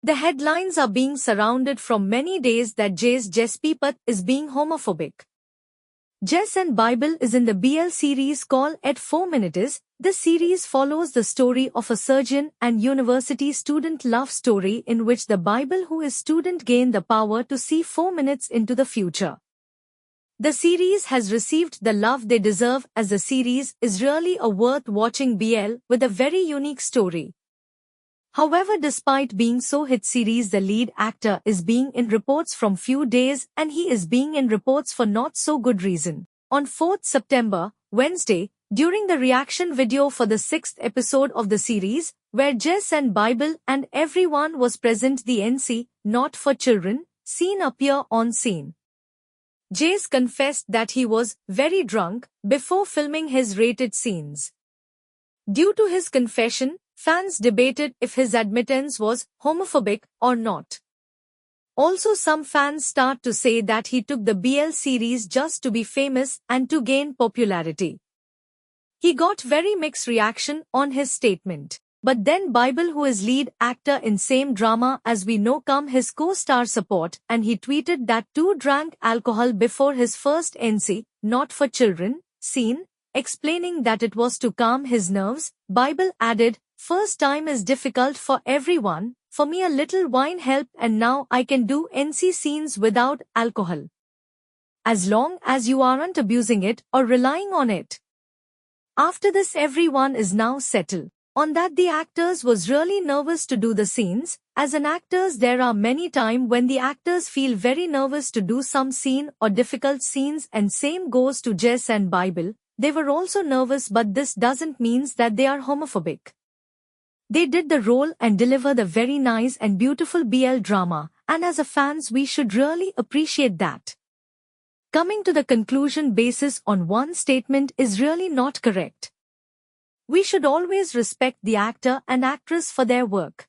The headlines are being surrounded from many days that Jay's Jespipat is being homophobic. Jess and Bible is in the BL series called At 4 Minutes. This series follows the story of a surgeon and university student love story in which the Bible who is student gain the power to see 4 minutes into the future. The series has received the love they deserve as the series is really a worth watching BL with a very unique story. However, despite being so hit series, the lead actor is being in reports from few days and he is being in reports for not so good reason. On 4th September, Wednesday, during the reaction video for the 6th episode of the series, where Jess and Bible and everyone was present, the NC, not for children, scene appear on scene. Jace confessed that he was very drunk before filming his rated scenes. Due to his confession, fans debated if his admittance was homophobic or not. Also, some fans start to say that he took the BL series just to be famous and to gain popularity. He got very mixed reaction on his statement. But then Bible, who is lead actor in same drama as we know, come his co-star support, and he tweeted that too drank alcohol before his first NC, not for children, scene, explaining that it was to calm his nerves. Bible added, "First time is difficult for everyone, for me a little wine helped and now I can do NC scenes without alcohol. As long as you aren't abusing it or relying on it." After this, everyone is now settled on that the actors was really nervous to do the scenes. As an actors, there are many times when the actors feel very nervous to do some scene or difficult scenes, and same goes to Jess and Bible. They were also nervous, but this doesn't mean that they are homophobic. They did the role and deliver the very nice and beautiful BL drama, and as a fans we should really appreciate that. Coming to the conclusion, basis on one statement is really not correct. We should always respect the actor and actress for their work.